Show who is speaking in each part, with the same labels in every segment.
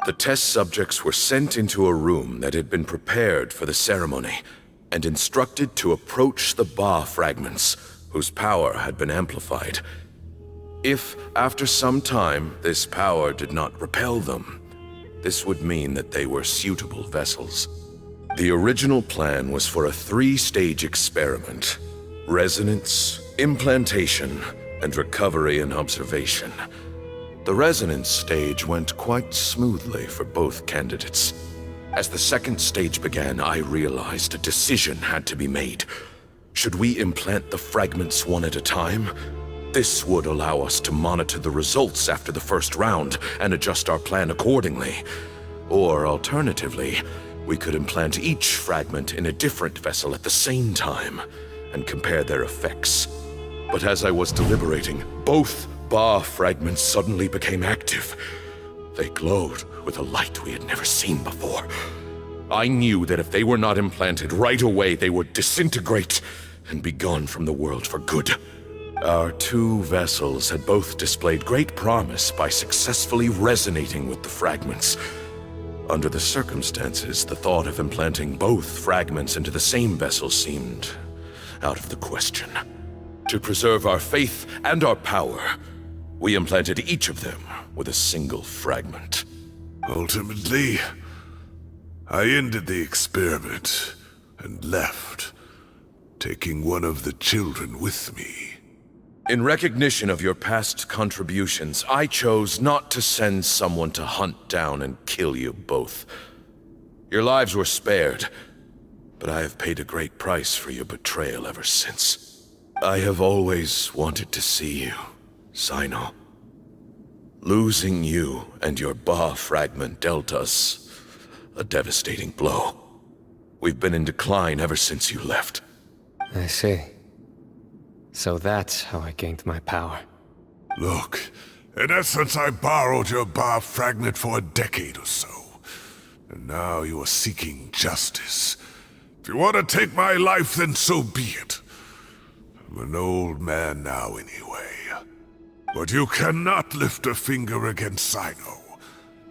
Speaker 1: The test subjects were sent into a room that had been prepared for the ceremony and instructed to approach the Ba fragments, whose power had been amplified. If, after some time, this power did not repel them, this would mean that they were suitable vessels. The original plan was for a 3-stage experiment: resonance, implantation, and recovery and observation. The resonance stage went quite smoothly for both candidates. As the second stage began, I realized a decision had to be made. Should we implant the fragments one at a time? This would allow us to monitor the results after the first round and adjust our plan accordingly. Or alternatively, we could implant each fragment in a different vessel at the same time and compare their effects. But as I was deliberating, both Ba fragments suddenly became active. They glowed with a light we had never seen before. I knew that if they were not implanted right away, they would disintegrate and be gone from the world for good. Our 2 vessels had both displayed great promise by successfully resonating with the fragments. Under the circumstances, the thought of implanting both fragments into the same vessel seemed out of the question. To preserve our faith and our power, we implanted each of them with a single fragment.
Speaker 2: Ultimately, I ended the experiment and left, taking one of the children with me.
Speaker 1: In recognition of your past contributions, I chose not to send someone to hunt down and kill you both. Your lives were spared, but I have paid a great price for your betrayal ever since. I have always wanted to see you, Cyno. Losing you and your Ba fragment dealt us a devastating blow. We've been in decline ever since you left.
Speaker 3: I see. So that's how I gained my power.
Speaker 2: Look, in essence, I borrowed your Ba fragment for a decade or so. And now you are seeking justice. If you want to take my life, then so be it. I'm an old man now anyway. But you cannot lift a finger against Cyno.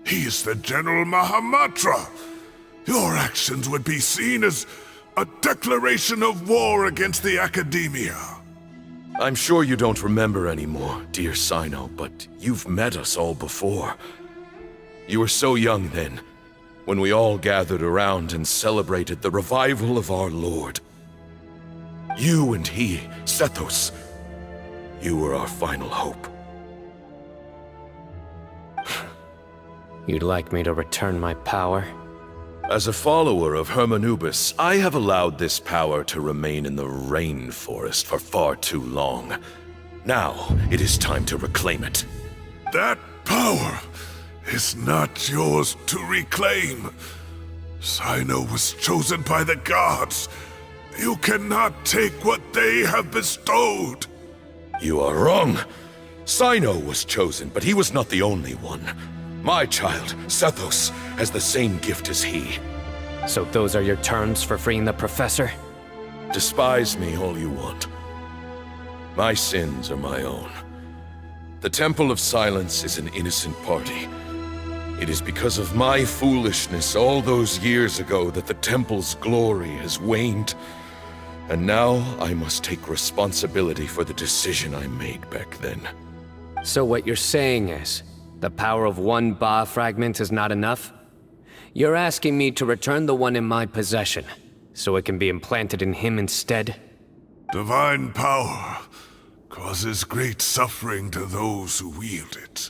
Speaker 2: He is the General Mahamatra. Your actions would be seen as a declaration of war against the Academia.
Speaker 1: I'm sure you don't remember anymore, dear Cyno, but you've met us all before. You were so young then, when we all gathered around and celebrated the revival of our Lord. You and he, Sethos, you were our final hope.
Speaker 3: You'd like me to return my power?
Speaker 1: As a follower of Hermanubis, I have allowed this power to remain in the rainforest for far too long. Now, it is time to reclaim it.
Speaker 2: That power is not yours to reclaim. Cyno was chosen by the gods. You cannot take what they have bestowed.
Speaker 1: You are wrong. Cyno was chosen, but he was not the only one. My child, Sethos, has the same gift as he.
Speaker 3: So those are your terms for freeing the Professor?
Speaker 1: Despise me all you want. My sins are my own. The Temple of Silence is an innocent party. It is because of my foolishness all those years ago that the Temple's glory has waned. And now I must take responsibility for the decision I made back then.
Speaker 3: So what you're saying is, the power of one Ba fragment is not enough? You're asking me to return the one in my possession, so it can be implanted in him instead?
Speaker 2: Divine power causes great suffering to those who wield it.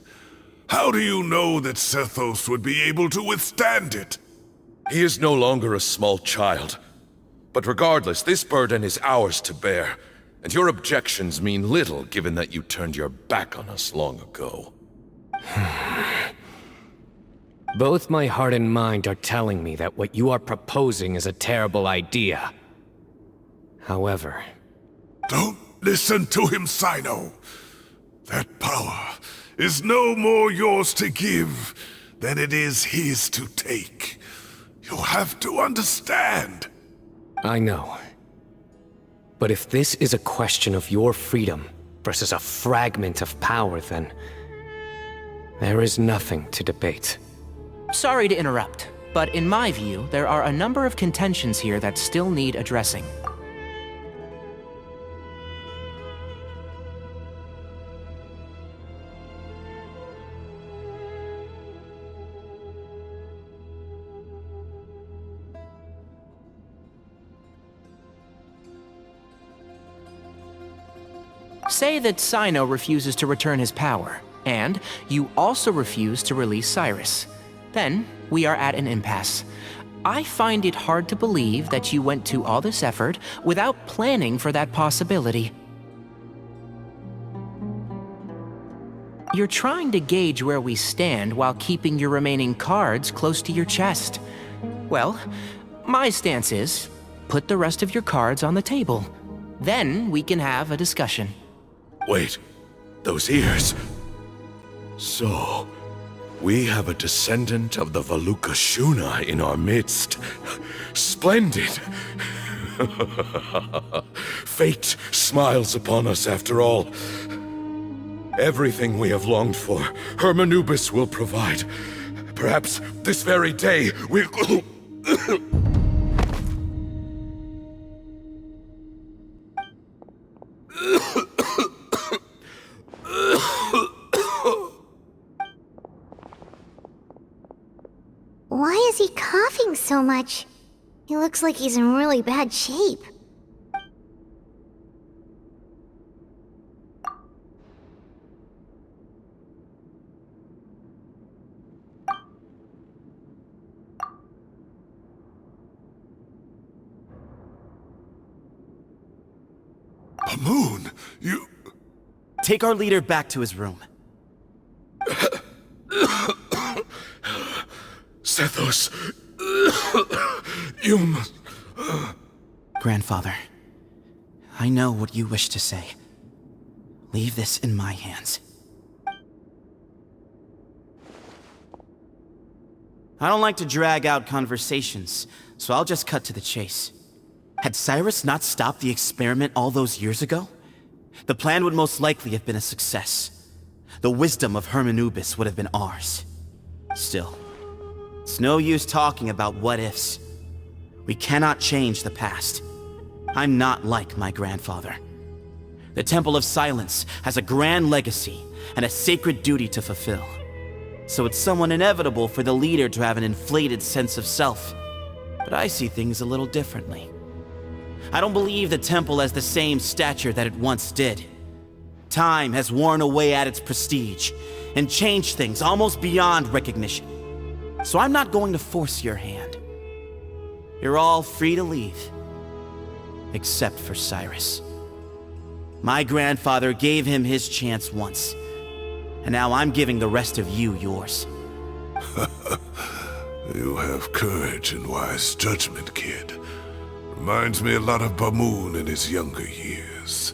Speaker 2: How do you know that Sethos would be able to withstand it?
Speaker 1: He is no longer a small child. But regardless, this burden is ours to bear, and your objections mean little given that you turned your back on us long ago.
Speaker 3: Both my heart and mind are telling me that what you are proposing is a terrible idea. However...
Speaker 2: Don't listen to him, Cyno. That power is no more yours to give than it is his to take. You have to understand.
Speaker 3: I know. But if this is a question of your freedom versus a fragment of power, then... there is nothing to debate.
Speaker 4: Sorry to interrupt, but in my view, there are a number of contentions here that still need addressing. Say that Cyno refuses to return his power, and you also refuse to release Cyrus. Then, we are at an impasse. I find it hard to believe that you went to all this effort without planning for that possibility. You're trying to gauge where we stand while keeping your remaining cards close to your chest. Well, my stance is, put the rest of your cards on the table. Then we can have a discussion.
Speaker 1: Wait, those ears. So, we have a descendant of the Valukashuna in our midst. Splendid! Fate smiles upon us after all. Everything we have longed for, Hermanubis will provide. Perhaps this very day we'll...
Speaker 5: Why is he coughing so much? He looks like he's in really bad shape.
Speaker 2: Pamoon, you...
Speaker 6: Take our leader back to his room.
Speaker 1: Sethos, you must...
Speaker 6: Grandfather, I know what you wish to say. Leave this in my hands. I don't like to drag out conversations, so I'll just cut to the chase. Had Cyrus not stopped the experiment all those years ago, the plan would most likely have been a success. The wisdom of Hermanubis would have been ours. Still, it's no use talking about what-ifs. We cannot change the past. I'm not like my grandfather. The Temple of Silence has a grand legacy and a sacred duty to fulfill. So it's somewhat inevitable for the leader to have an inflated sense of self. But I see things a little differently. I don't believe the temple has the same stature that it once did. Time has worn away at its prestige and changed things almost beyond recognition. So I'm not going to force your hand. You're all free to leave. Except for Cyrus. My grandfather gave him his chance once. And now I'm giving the rest of you yours.
Speaker 2: You have courage and wise judgment, kid. Reminds me a lot of Bamoon in his younger years.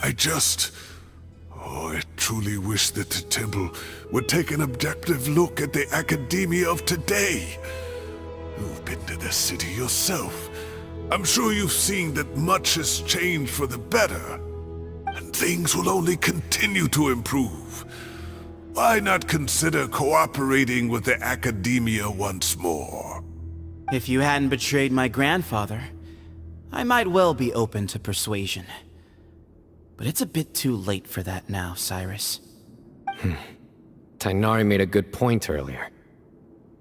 Speaker 2: I truly wish that the temple would take an objective look at the academia of today. You've been to the city yourself. I'm sure you've seen that much has changed for the better. And things will only continue to improve. Why not consider cooperating with the academia once more?
Speaker 6: If you hadn't betrayed my grandfather, I might well be open to persuasion. But it's a bit too late for that now, Cyrus.
Speaker 3: Tighnari made a good point earlier.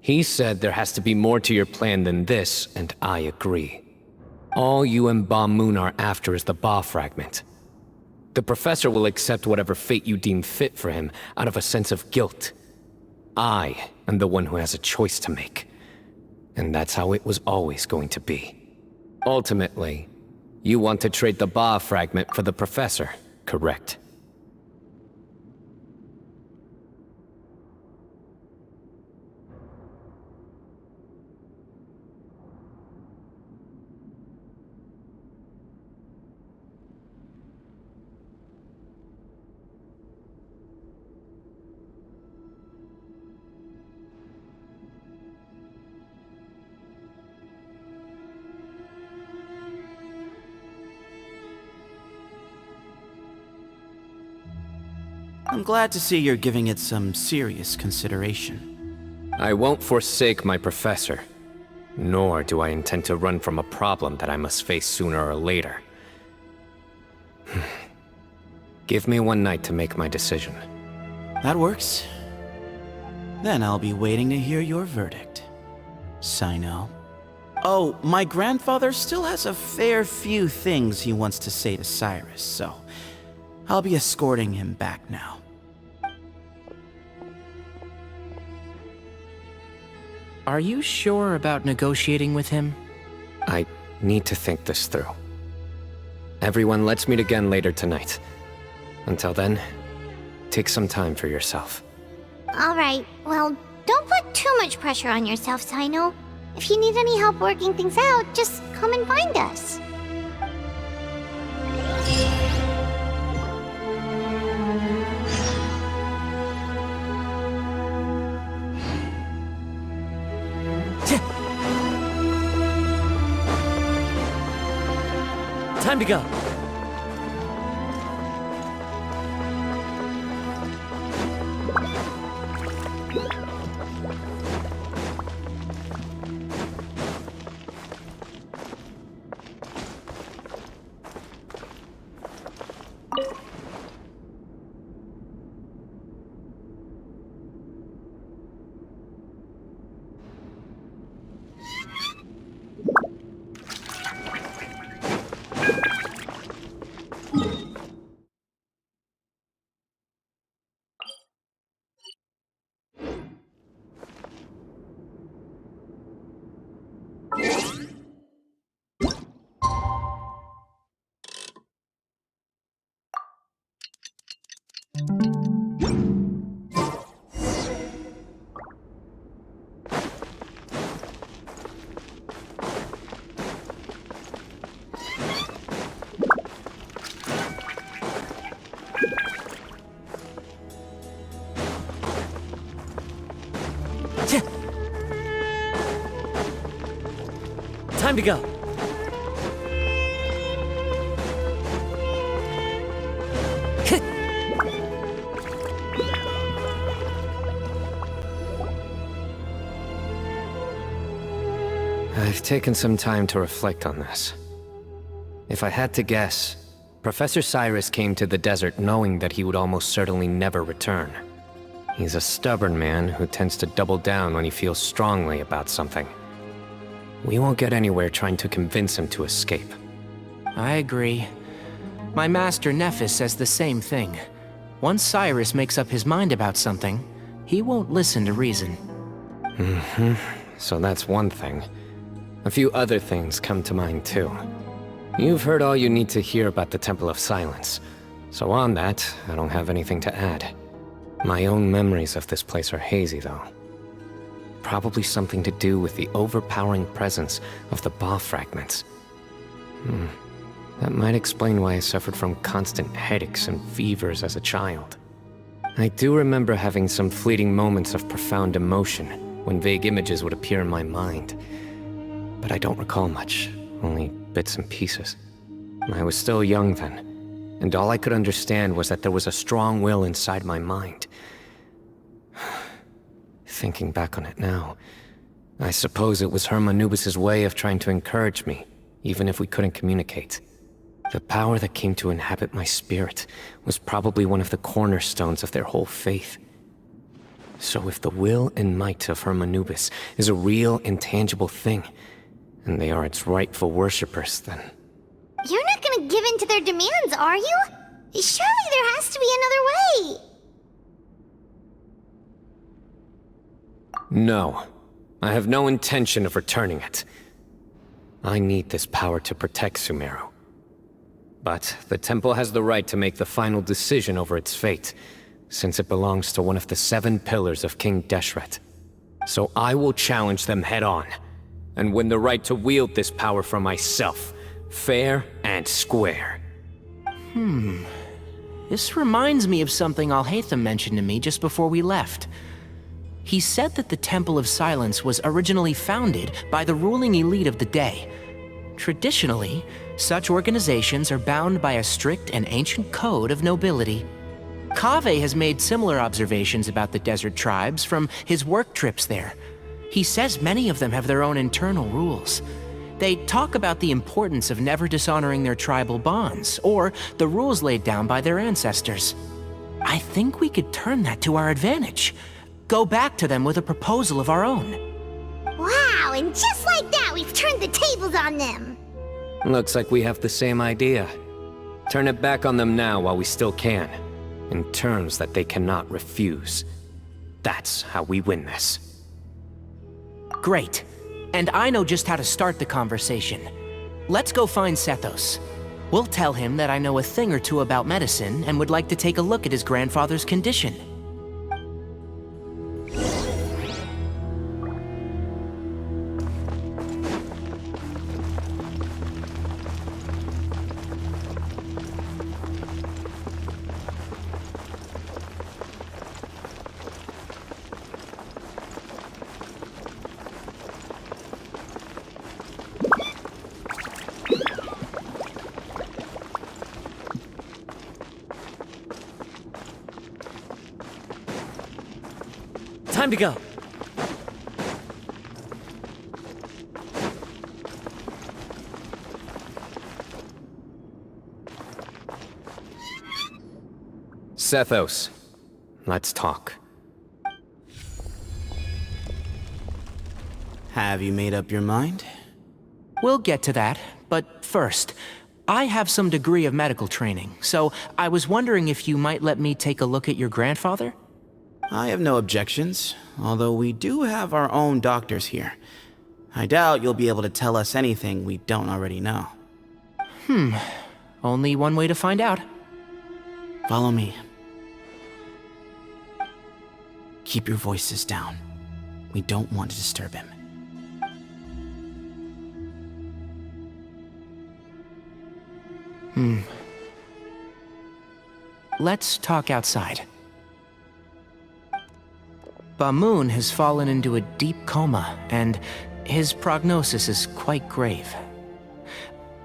Speaker 3: He said there has to be more to your plan than this, and I agree. All you and Ba-Moon are after is the Ba fragment. The professor will accept whatever fate you deem fit for him out of a sense of guilt. I am the one who has a choice to make. And that's how it was always going to be. Ultimately, you want to trade the Ba fragment for the professor, correct?
Speaker 6: I'm glad to see you're giving it some serious consideration.
Speaker 3: I won't forsake my professor, nor do I intend to run from a problem that I must face sooner or later. Give me one night to make my decision.
Speaker 6: That works. Then I'll be waiting to hear your verdict, Cyno. Oh, my grandfather still has a fair few things he wants to say to Cyrus, so I'll be escorting him back now.
Speaker 4: Are you sure about negotiating with him?
Speaker 3: I need to think this through. Everyone, let's meet again later tonight. Until then, take some time for yourself.
Speaker 5: Alright, well, don't put too much pressure on yourself, Cyno. If you need any help working things out, just come and find us.
Speaker 7: Time to go. Time to go.
Speaker 3: I've taken some time to reflect on this. If I had to guess, Professor Cyrus came to the desert knowing that he would almost certainly never return. He's a stubborn man who tends to double down when he feels strongly about something. We won't get anywhere trying to convince him to escape.
Speaker 4: I agree. My master Nephis says the same thing. Once Cyrus makes up his mind about something, he won't listen to reason.
Speaker 3: So that's one thing. A few other things come to mind too. You've heard all you need to hear about the Temple of Silence, so on that, I don't have anything to add. My own memories of this place are hazy though. Probably something to do with the overpowering presence of the Ba fragments. That might explain why I suffered from constant headaches and fevers as a child. I do remember having some fleeting moments of profound emotion when vague images would appear in my mind. But I don't recall much, only bits and pieces. I was still young then, and all I could understand was that there was a strong will inside my mind. Thinking back on it now, I suppose it was Hermanubis' way of trying to encourage me, even if we couldn't communicate. The power that came to inhabit my spirit was probably one of the cornerstones of their whole faith. So if the will and might of Hermanubis is a real, intangible thing, and they are its rightful worshippers, then...
Speaker 5: You're not gonna give in to their demands, are you? Surely there has to be another way!
Speaker 3: No. I have no intention of returning it. I need this power to protect Sumeru. But the temple has the right to make the final decision over its fate, since it belongs to one of the 7 pillars of King Deshret. So I will challenge them head-on, and win the right to wield this power for myself, fair and square.
Speaker 4: This reminds me of something Alhaitham mentioned to me just before we left. He said that the Temple of Silence was originally founded by the ruling elite of the day. Traditionally, such organizations are bound by a strict and ancient code of nobility. Kaveh has made similar observations about the desert tribes from his work trips there. He says many of them have their own internal rules. They talk about the importance of never dishonoring their tribal bonds, or the rules laid down by their ancestors. I think we could turn that to our advantage. Go back to them with a proposal of our own.
Speaker 5: Wow, and just like that, we've turned the tables on them.
Speaker 3: Looks like we have the same idea. Turn it back on them now while we still can, in terms that they cannot refuse. That's how we win this.
Speaker 4: Great. And I know just how to start the conversation. Let's go find Sethos. We'll tell him that I know a thing or two about medicine and would like to take a look at his grandfather's condition.
Speaker 7: Time to go.
Speaker 3: Sethos, let's talk.
Speaker 6: Have you made up your mind?
Speaker 4: We'll get to that, but first, I have some degree of medical training, so I was wondering if you might let me take a look at your grandfather?
Speaker 6: I have no objections, although we do have our own doctors here. I doubt you'll be able to tell us anything we don't already know.
Speaker 4: Only one way to find out.
Speaker 6: Follow me. Keep your voices down. We don't want to disturb him.
Speaker 4: Let's talk outside. Bamoon has fallen into a deep coma, and his prognosis is quite grave.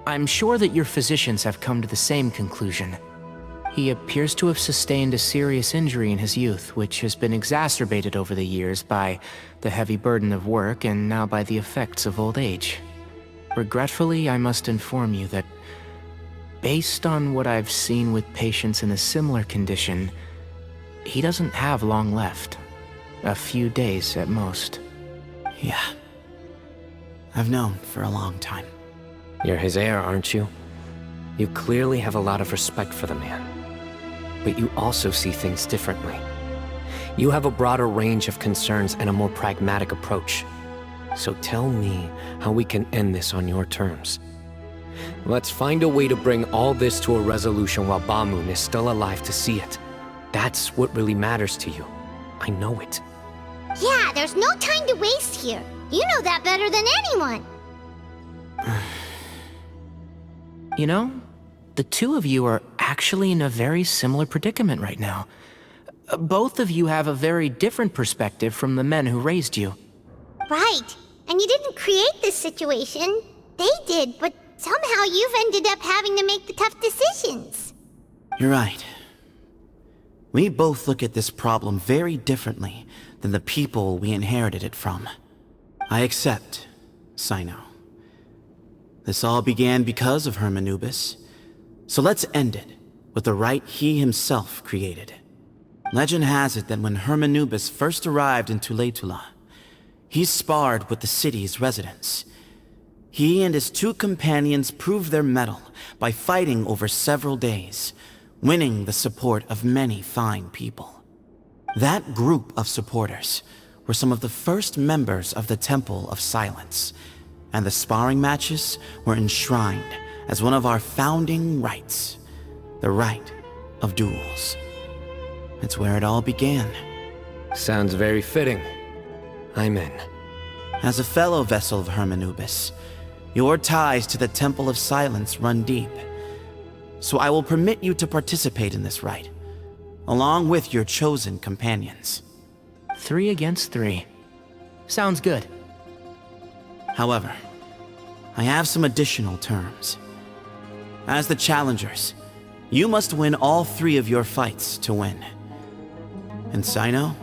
Speaker 4: I'm sure that your physicians have come to the same conclusion. He appears to have sustained a serious injury in his youth, which has been exacerbated over the years by the heavy burden of work and now by the effects of old age. Regretfully, I must inform you that, based on what I've seen with patients in a similar condition, he doesn't have long left. A few days at most.
Speaker 6: Yeah. I've known for a long time.
Speaker 3: You're his heir, aren't you? You clearly have a lot of respect for the man. But you also see things differently. You have a broader range of concerns and a more pragmatic approach. So tell me how we can end this on your terms. Let's find a way to bring all this to a resolution while Bamoon is still alive to see it. That's what really matters to you. I know it.
Speaker 5: Yeah, there's no time to waste here. You know that better than anyone.
Speaker 4: You know, the two of you are actually in a very similar predicament right now. Both of you have a very different perspective from the men who raised you.
Speaker 5: Right. And you didn't create this situation. They did, but somehow you've ended up having to make the tough decisions.
Speaker 6: You're right. We both look at this problem very differently than the people we inherited it from. I accept, Cyno. This all began because of Hermanubis, so let's end it with the rite he himself created. Legend has it that when Hermanubis first arrived in Tuletula, he sparred with the city's residents. He and his two companions proved their mettle by fighting over several days, winning the support of many fine people. That group of supporters were some of the first members of the Temple of Silence, and the sparring matches were enshrined as one of our founding rites, the rite of duels. It's where it all began.
Speaker 3: Sounds very fitting. I'm in.
Speaker 6: As a fellow vessel of Hermanubis, your ties to the Temple of Silence run deep. So I will permit you to participate in this rite, along with your chosen companions.
Speaker 4: 3 against 3. Sounds good.
Speaker 6: However, I have some additional terms. As the challengers, You must win all 3 of your fights to win. And Cyno,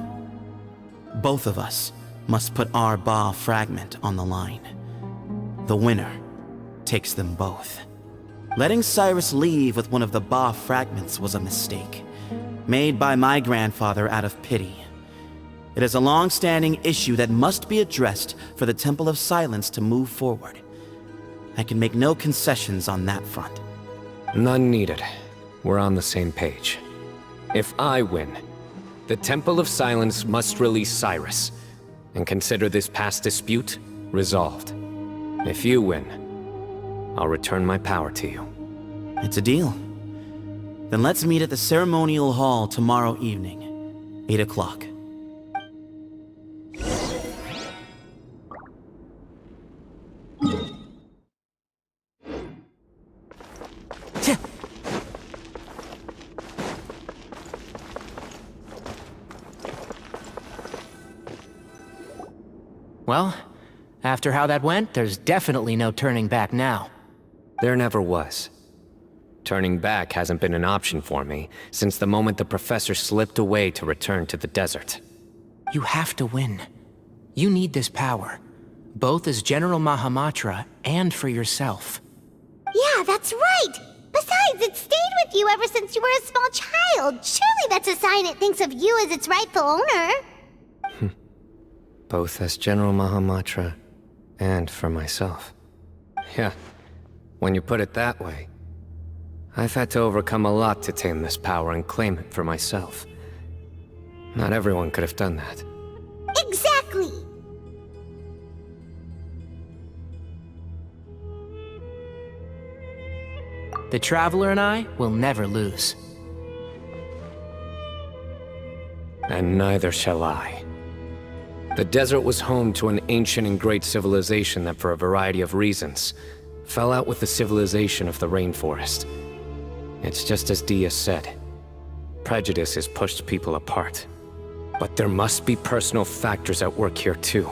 Speaker 6: both of us must put our Ba fragment on the line. The winner takes them both. Letting Cyrus leave with one of the Ba fragments was a mistake, made by my grandfather out of pity. It is a long-standing issue that must be addressed for the Temple of Silence to move forward. I can make no concessions on that front.
Speaker 3: None needed. We're on the same page. If I win, the Temple of Silence must release Cyrus, and consider this past dispute resolved. If you win, I'll return my power to you.
Speaker 6: It's a deal. Then let's meet at the ceremonial hall tomorrow evening, 8 o'clock.
Speaker 4: Well, after how that went, there's definitely no turning back now.
Speaker 3: There never was. Turning back hasn't been an option for me since the moment the professor slipped away to return to the desert.
Speaker 4: You have to win. You need this power, both as General Mahamatra and for yourself.
Speaker 5: Yeah, that's right! Besides, it stayed with you ever since you were a small child. Surely that's a sign it thinks of you as its rightful owner.
Speaker 3: Both as General Mahamatra and for myself. Yeah, when you put it that way, I've had to overcome a lot to tame this power and claim it for myself. Not everyone could have done that.
Speaker 5: Exactly!
Speaker 4: The Traveler and I will never lose.
Speaker 3: And neither shall I. The desert was home to an ancient and great civilization that, for a variety of reasons, fell out with the civilization of the rainforest. It's just as Dia said. Prejudice has pushed people apart. But there must be personal factors at work here too.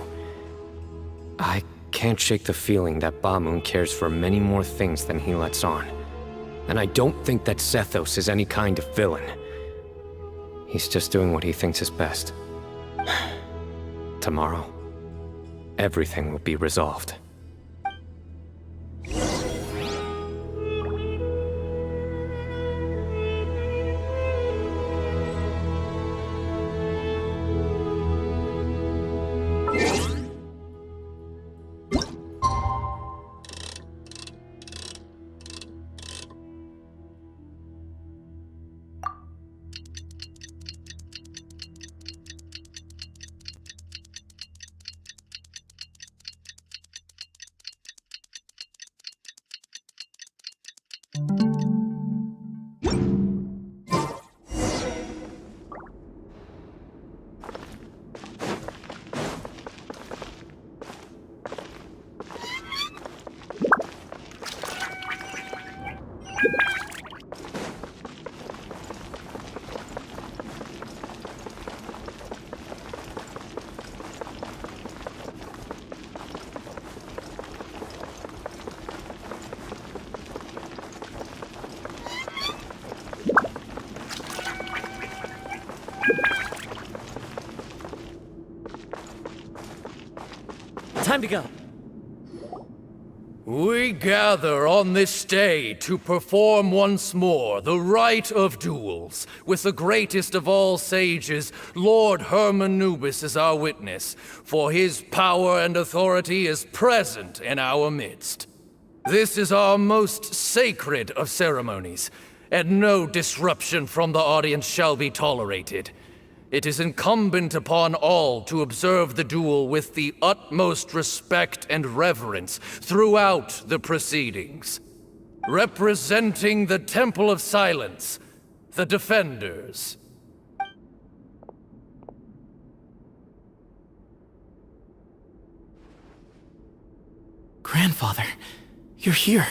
Speaker 3: I can't shake the feeling that Bamoon cares for many more things than he lets on. And I don't think that Sethos is any kind of villain. He's just doing what he thinks is best. Tomorrow, everything will be resolved.
Speaker 7: Time to go.
Speaker 8: We gather on this day to perform once more the rite of duels, with the greatest of all sages, Lord Hermanubis, as our witness, for his power and authority is present in our midst. This is our most sacred of ceremonies, and no disruption from the audience shall be tolerated. It is incumbent upon all to observe the duel with the utmost respect and reverence throughout the proceedings. Representing the Temple of Silence, the Defenders.
Speaker 6: Grandfather, you're here.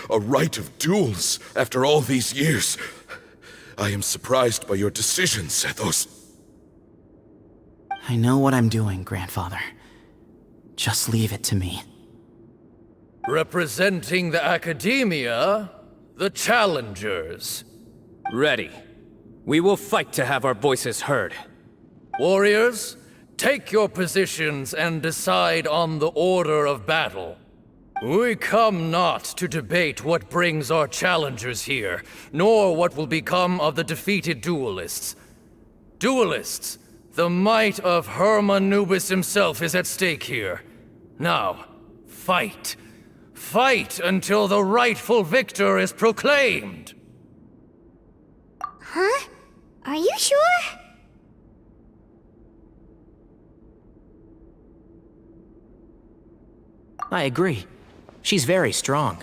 Speaker 1: A rite of duels after all these years. I am surprised by your decision, Sethos.
Speaker 6: I know what I'm doing, Grandfather. Just leave it to me.
Speaker 8: Representing the Academia, The challengers.
Speaker 3: Ready. We will fight to have our voices heard.
Speaker 8: Warriors, take your positions and decide on the order of battle. We come not to debate what brings our challengers here, nor what will become of the defeated duelists. Duelists, the might of Hermanubis himself is at stake here. Now, fight. Fight until the rightful victor is proclaimed!
Speaker 5: Huh? Are you sure?
Speaker 4: I agree. She's very strong.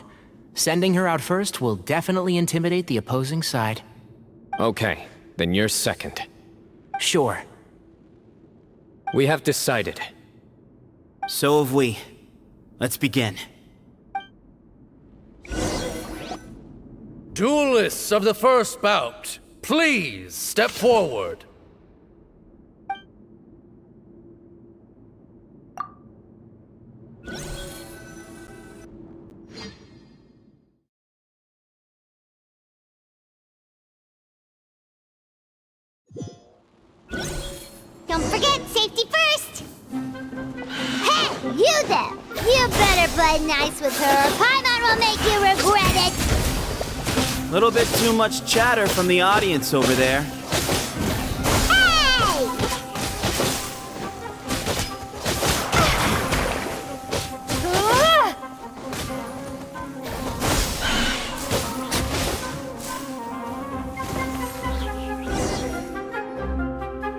Speaker 4: Sending her out first will definitely intimidate the opposing side.
Speaker 3: Okay, then you're second.
Speaker 4: Sure.
Speaker 3: We have decided.
Speaker 6: So have we. Let's begin.
Speaker 8: Duelists of the first bout, please step forward.
Speaker 5: Don't forget, safety first! Hey, you there! You better play nice with her, or Paimon will make you regret it!
Speaker 6: Little bit too much chatter from the audience over there.
Speaker 5: Hey!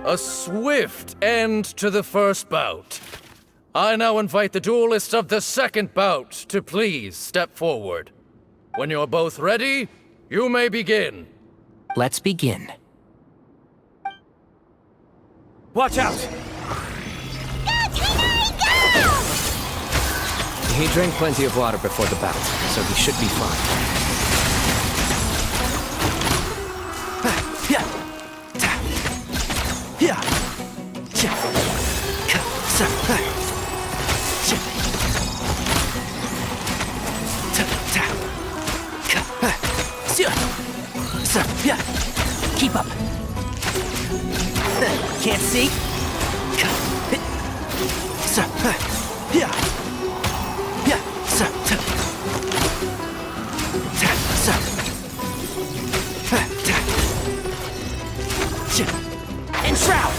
Speaker 8: A swift end to the first bout. I now invite the duelists of the second bout to please step forward. When you're both ready, you may begin.
Speaker 4: Let's begin.
Speaker 7: Watch out!
Speaker 3: He drank plenty of water before the bout, so he should be fine.
Speaker 4: Keep up. Can't see? And shroud!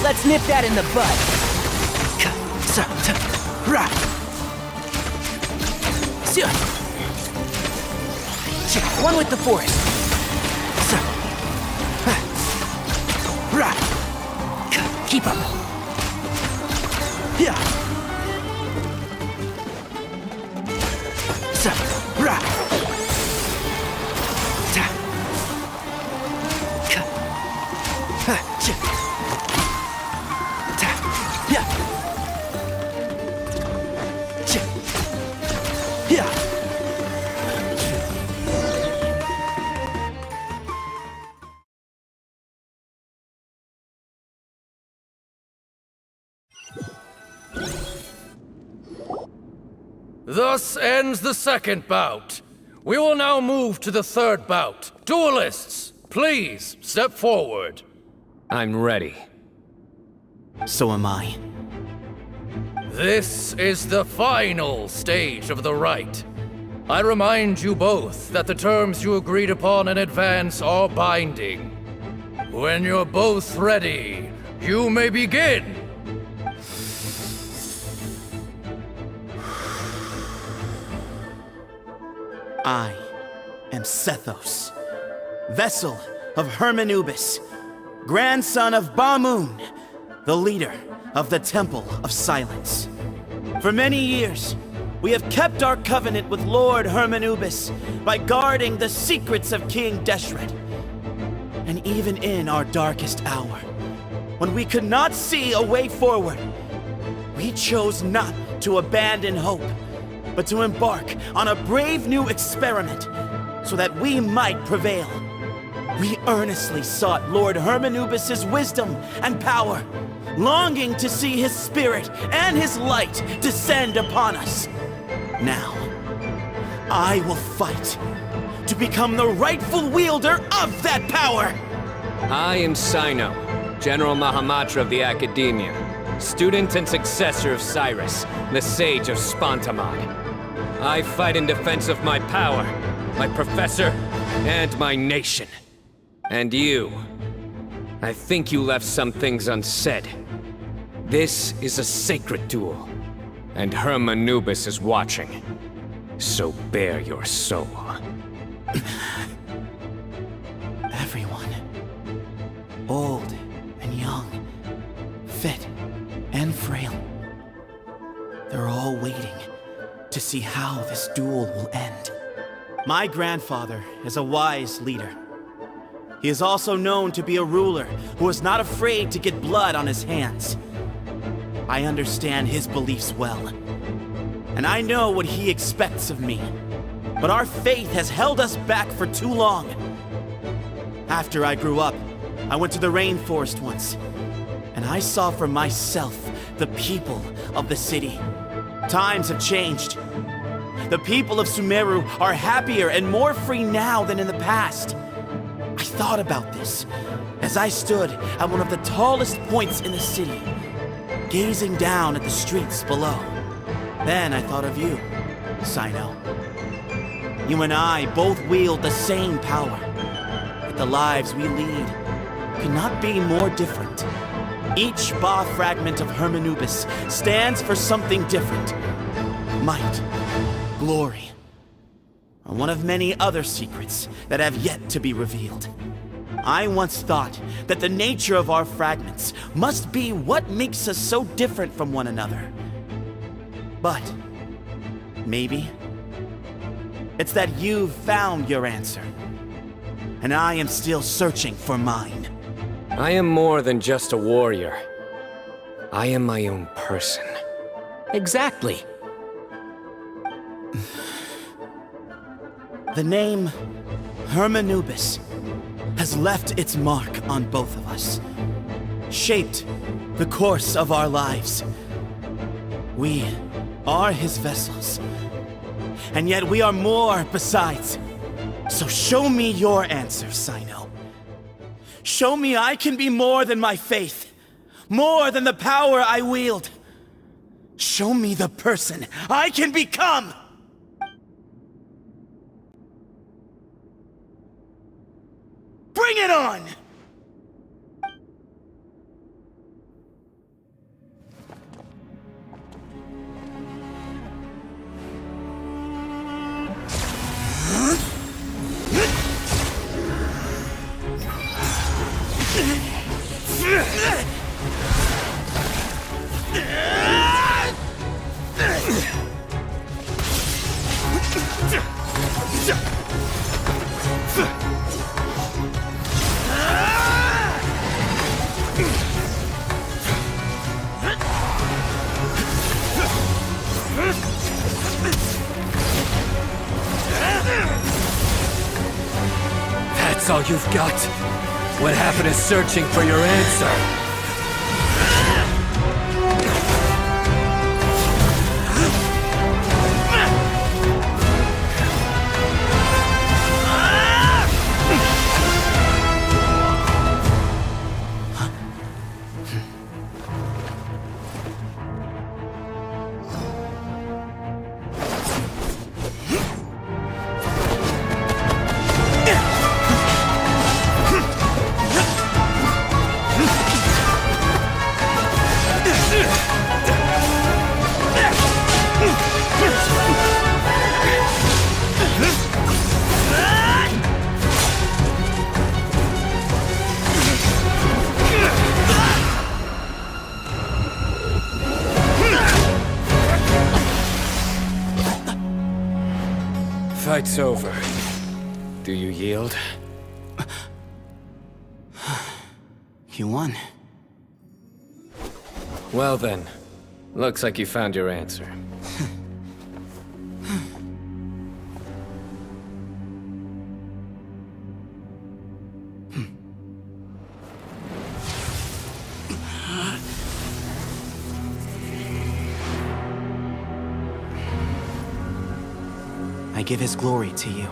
Speaker 4: Let's nip that in the bud. One with the force. Keep up.
Speaker 8: Thus ends the second bout. We will now move to the third bout. Duelists, please step forward.
Speaker 3: I'm ready.
Speaker 6: So am I.
Speaker 8: This is the final stage of the rite. I remind you both that the terms you agreed upon in advance are binding. When you're both ready, you may begin.
Speaker 6: I am Sethos, vessel of Hermanubis, grandson of Bamoon, the leader of the Temple of Silence. For many years, we have kept our covenant with Lord Hermanubis by guarding the secrets of King Deshret. And even in our darkest hour, when we could not see a way forward, we chose not to abandon hope, but to embark on a brave new experiment so that we might prevail. We earnestly sought Lord Hermanubis' wisdom and power, longing to see his spirit and his light descend upon us. Now, I will fight to become the rightful wielder of that power!
Speaker 3: I am Cyno, General Mahamatra of the Academia, student and successor of Cyrus, the Sage of Spantamad. I fight in defense of my power, my professor, and my nation. And you, I think you left some things unsaid. This is a sacred duel, and Hermanubis is watching. So bare your soul.
Speaker 6: Everyone, old and young, fit and frail, they're all waiting to see how this duel will end. My grandfather is a wise leader. He is also known to be a ruler who is not afraid to get blood on his hands. I understand his beliefs well, and I know what he expects of me. But our faith has held us back for too long. After I grew up, I went to the rainforest once, and I saw for myself the people of the city. Times have changed. The people of Sumeru are happier and more free now than in the past. I thought about this as I stood at one of the tallest points in the city, gazing down at the streets below. Then I thought of you, Cyno. You and I both wield the same power, yet the lives we lead could not be more different. Each Ba fragment of Hermanubis stands for something different. Might, glory, or one of many other secrets that have yet to be revealed. I once thought that the nature of our fragments must be what makes us so different from one another. But maybe it's that you've found your answer, and I am still searching for mine.
Speaker 3: I am more than just a warrior. I am my own person.
Speaker 4: Exactly.
Speaker 6: The name Hermanubis has left its mark on both of us, shaped the course of our lives. We are his vessels, and yet we are more besides. So show me your answer, Cyno. Show me I can be more than my faith, more than the power I wield. Show me the person I can become! Bring it on!
Speaker 3: That's all you've got? What happened to searching for your answer? Fight's over. Do you yield?
Speaker 6: You won.
Speaker 3: Well then, looks like you found your answer.
Speaker 4: I give his glory to you.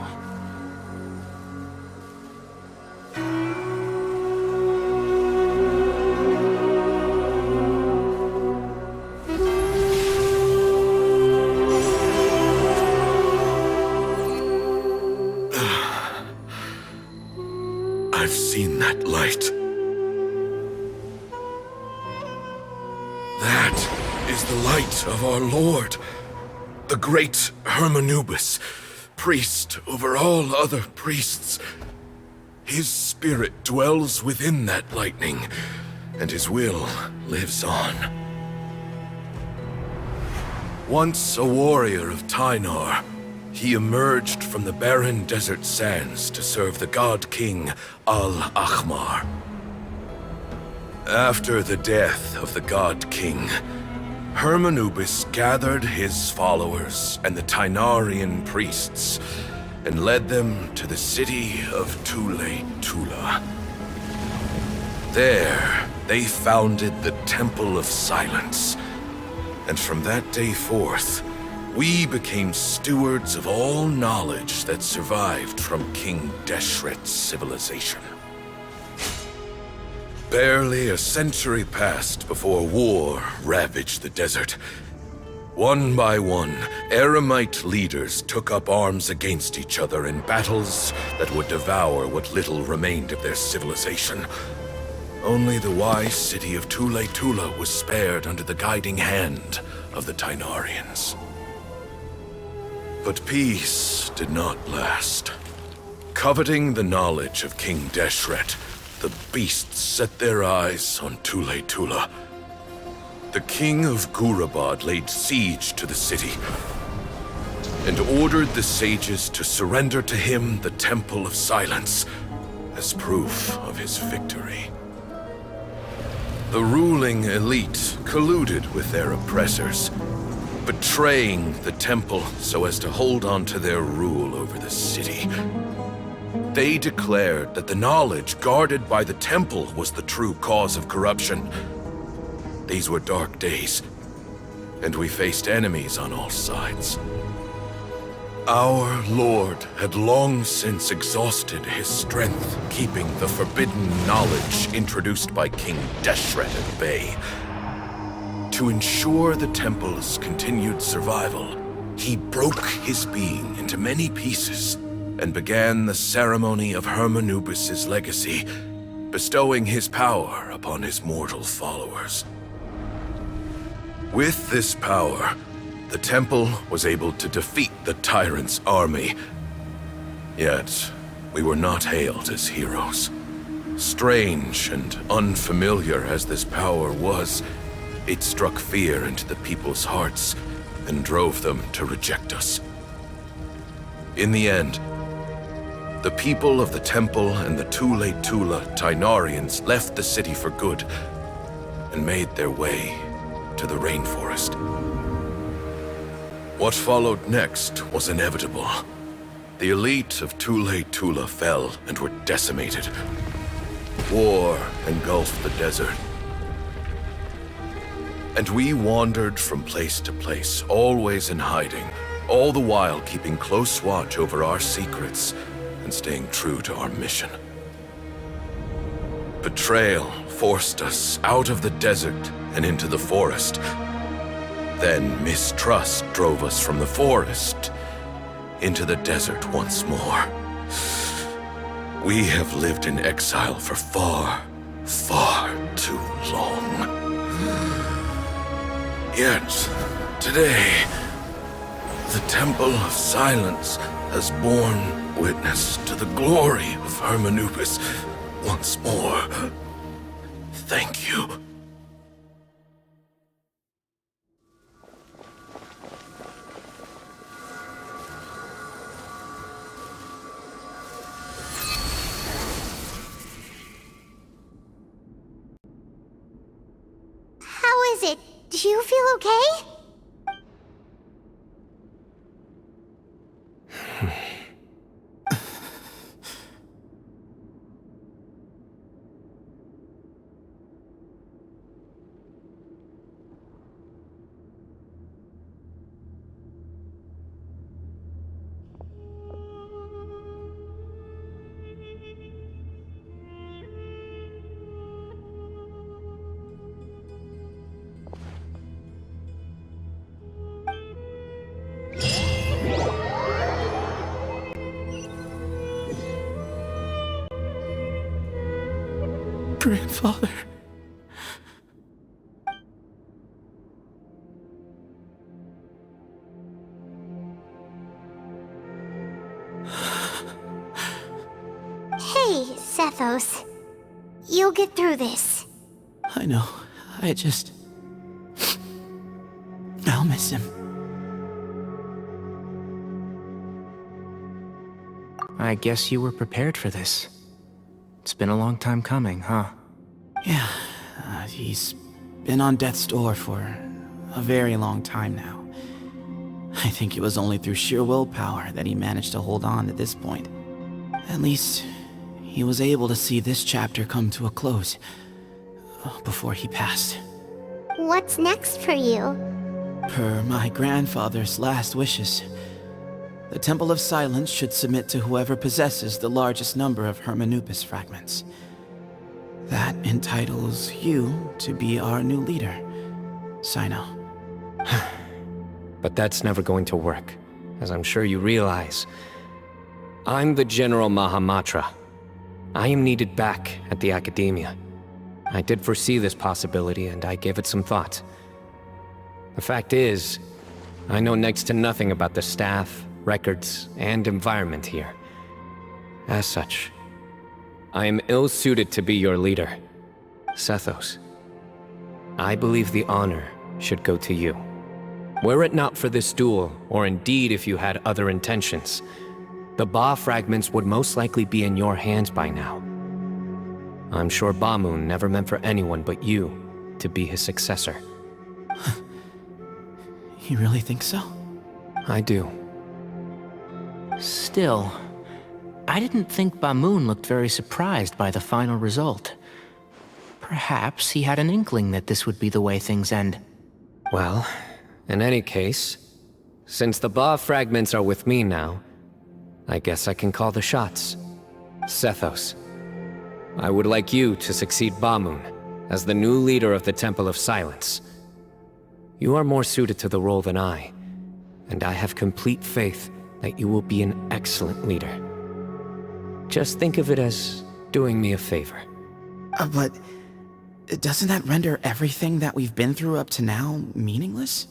Speaker 1: I've seen that light. That is the light of our Lord, the great Hermanubis, priest over all other priests. His spirit dwells within that lightning, and his will lives on. Once a warrior of Tynar, he emerged from the barren desert sands to serve the god king Al-Ahmar. After the death of the god king, Hermanubis gathered his followers and the Tynarian priests and led them to the city of Tule-Tula. There, they founded the Temple of Silence, and from that day forth, we became stewards of all knowledge that survived from King Deshret's civilization. Barely a century passed before war ravaged the desert. One by one, Eremite leaders took up arms against each other in battles that would devour what little remained of their civilization. Only the wise city of Tule-Tula was spared under the guiding hand of the Tynarians. But peace did not last. Coveting the knowledge of King Deshret, the beasts set their eyes on Tule-Tula. The king of Gurabad laid siege to the city and ordered the sages to surrender to him the Temple of Silence as proof of his victory. The ruling elite colluded with their oppressors, betraying the temple so as to hold on to their rule over the city. They declared that the knowledge guarded by the temple was the true cause of corruption. These were dark days, and we faced enemies on all sides. Our Lord had long since exhausted his strength, keeping the forbidden knowledge introduced by King Deshret at bay. To ensure the temple's continued survival, he broke his being into many pieces and began the ceremony of Hermanubis' legacy, bestowing his power upon his mortal followers. With this power, the temple was able to defeat the tyrant's army. Yet, we were not hailed as heroes. Strange and unfamiliar as this power was, it struck fear into the people's hearts and drove them to reject us. In the end, the people of the temple and the Tule-Tula Tynarians left the city for good and made their way to the rainforest. What followed next was inevitable. The elite of Tule-Tula fell and were decimated. War engulfed the desert. And we wandered from place to place, always in hiding, all the while keeping close watch over our secrets and staying true to our mission. Betrayal forced us out of the desert and into the forest. Then mistrust drove us from the forest into the desert once more. We have lived in exile for far, far too long. Yet, today, the Temple of Silence has borne witness to the glory of Hermanubis once more. Thank you.
Speaker 5: How is it? Do you feel okay?
Speaker 6: Grandfather.
Speaker 5: Hey, Sethos. You'll get through this.
Speaker 6: I know. I'll miss him.
Speaker 4: I guess you were prepared for this. It's been a long time coming, huh?
Speaker 6: Yeah, he's been on death's door for a very long time now. I think it was only through sheer willpower that he managed to hold on to this point. At least, he was able to see this chapter come to a close before he passed.
Speaker 5: What's next for you?
Speaker 6: Per my grandfather's last wishes, the Temple of Silence should submit to whoever possesses the largest number of Hermanubis fragments. That entitles you to be our new leader, Cyno.
Speaker 3: But that's never going to work, as I'm sure you realize. I'm the General Mahamatra. I am needed back at the Academia. I did foresee this possibility, and I gave it some thought. The fact is, I know next to nothing about the staff, records, and environment here. As such, I am ill-suited to be your leader. Sethos, I believe the honor should go to you. Were it not for this duel, or indeed if you had other intentions, the Ba fragments would most likely be in your hands by now. I'm sure Bamun never meant for anyone but you to be his successor.
Speaker 6: You really think so?
Speaker 3: I do.
Speaker 4: Still, I didn't think Bamun looked very surprised by the final result. Perhaps he had an inkling that this would be the way things end.
Speaker 3: Well, in any case, since the Ba fragments are with me now, I guess I can call the shots. Sethos, I would like you to succeed Bamun as the new leader of the Temple of Silence. You are more suited to the role than I, and I have complete faith that you will be an excellent leader. Just think of it as doing me a favor.
Speaker 6: But doesn't that render everything that we've been through up to now meaningless?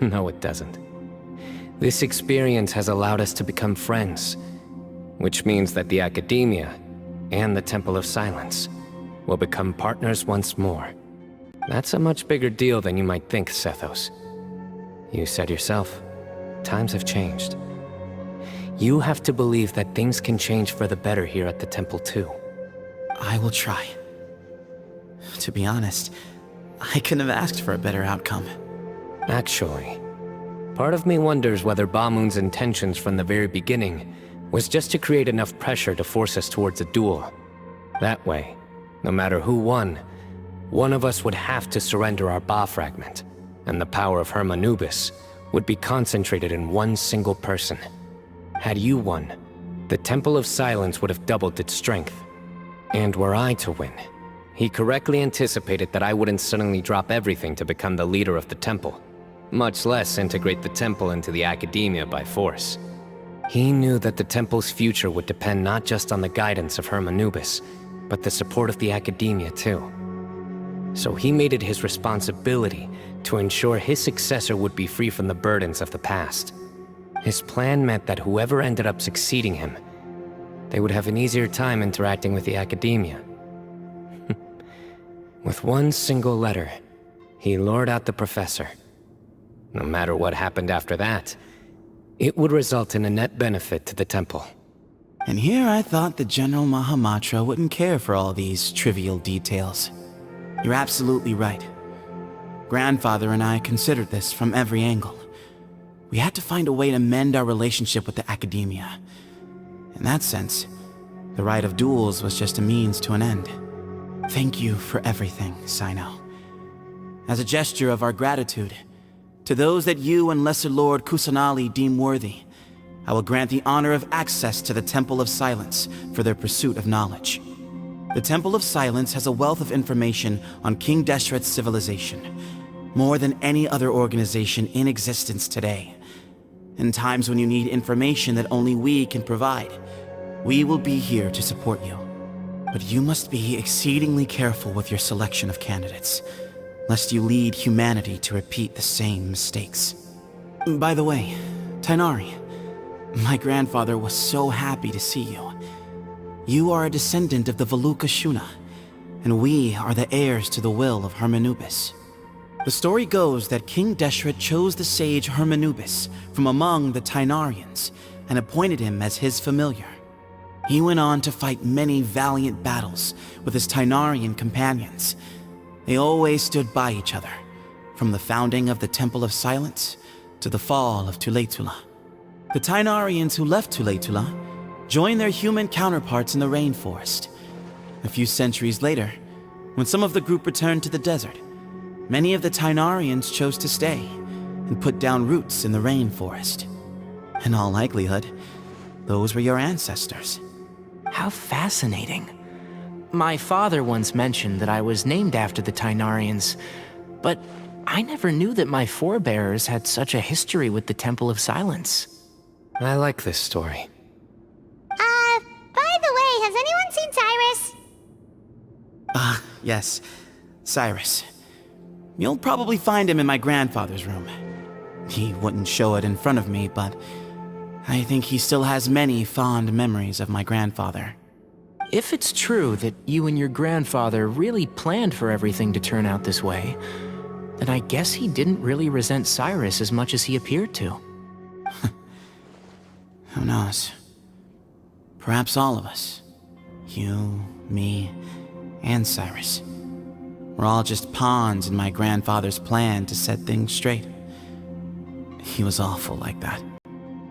Speaker 3: No, it doesn't. This experience has allowed us to become friends, which means that the Academia and the Temple of Silence will become partners once more. That's a much bigger deal than you might think, Sethos. You said yourself, times have changed. You have to believe that things can change for the better here at the Temple too.
Speaker 6: I will try. To be honest, I couldn't have asked for a better outcome.
Speaker 3: Actually, part of me wonders whether Bamun's intentions from the very beginning was just to create enough pressure to force us towards a duel. That way, no matter who won, one of us would have to surrender our Ba fragment, and the power of Hermanubis would be concentrated in one single person. Had you won, the Temple of Silence would have doubled its strength. And were I to win, he correctly anticipated that I wouldn't suddenly drop everything to become the leader of the Temple, much less integrate the Temple into the Academia by force. He knew that the Temple's future would depend not just on the guidance of Hermanubis, but the support of the Academia too. So he made it his responsibility to ensure his successor would be free from the burdens of the past. His plan meant that whoever ended up succeeding him, they would have an easier time interacting with the Academia. With one single letter, he lured out the professor. No matter what happened after that, it would result in a net benefit to the Temple.
Speaker 6: And here I thought the General Mahamatra wouldn't care for all these trivial details. You're absolutely right. Grandfather and I considered this from every angle. We had to find a way to mend our relationship with the Academia. In that sense, the right of duels was just a means to an end. Thank you for everything, Cyno. As a gesture of our gratitude, to those that you and Lesser Lord Kusanali deem worthy, I will grant the honor of access to the Temple of Silence for their pursuit of knowledge. The Temple of Silence has a wealth of information on King Deshret's civilization, more than any other organization in existence today. In times when you need information that only we can provide, we will be here to support you. But you must be exceedingly careful with your selection of candidates, lest you lead humanity to repeat the same mistakes. By the way, Tighnari, my grandfather was so happy to see you. You are a descendant of the Veluca Shuna, and we are the heirs to the will of Hermanubis. The story goes that King Deshret chose the sage Hermanubis from among the Tighnarians and appointed him as his familiar. He went on to fight many valiant battles with his Tighnarian companions. They always stood by each other, from the founding of the Temple of Silence to the fall of Tuletula. The Tighnarians who left Tuletula joined their human counterparts in the rainforest. A few centuries later, when some of the group returned to the desert, many of the Tighnarians chose to stay and put down roots in the rainforest. In all likelihood, those were your ancestors.
Speaker 4: How fascinating. My father once mentioned that I was named after the Tighnarians, but I never knew that my forebears had such a history with the Temple of Silence.
Speaker 3: I like this story.
Speaker 5: By the way, has anyone seen Cyrus?
Speaker 6: Yes, Cyrus. You'll probably find him in my grandfather's room. He wouldn't show it in front of me, but I think he still has many fond memories of my grandfather.
Speaker 4: If it's true that you and your grandfather really planned for everything to turn out this way, then I guess he didn't really resent Cyrus as much as he appeared to.
Speaker 6: Who knows? Perhaps all of us. You, me, and Cyrus. We're all just pawns in my grandfather's plan to set things straight. He was awful like that.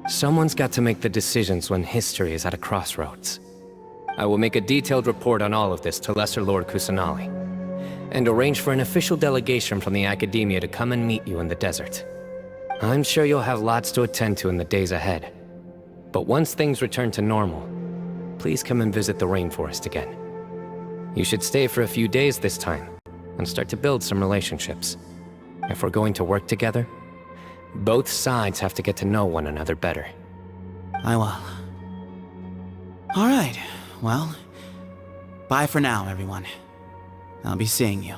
Speaker 3: Someone's got to make the decisions when history is at a crossroads. I will make a detailed report on all of this to Lesser Lord Kusanali, and arrange for an official delegation from the Academia to come and meet you in the desert. I'm sure you'll have lots to attend to in the days ahead. But once things return to normal, please come and visit the rainforest again. You should stay for a few days this time, and start to build some relationships. If we're going to work together, both sides have to get to know one another better.
Speaker 6: I will. All right, well, bye for now, everyone. I'll be seeing you.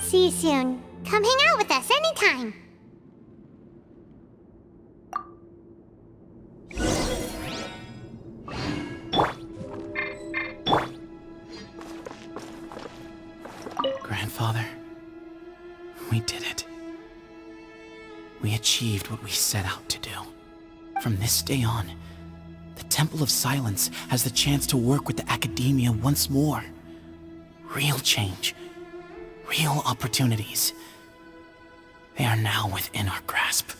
Speaker 5: See you soon. Come hang out with us anytime.
Speaker 6: Grandfather, we did it. We achieved what we set out to do. From this day on, the Temple of Silence has the chance to work with the Academia once more. Real change, real opportunities. They are now within our grasp.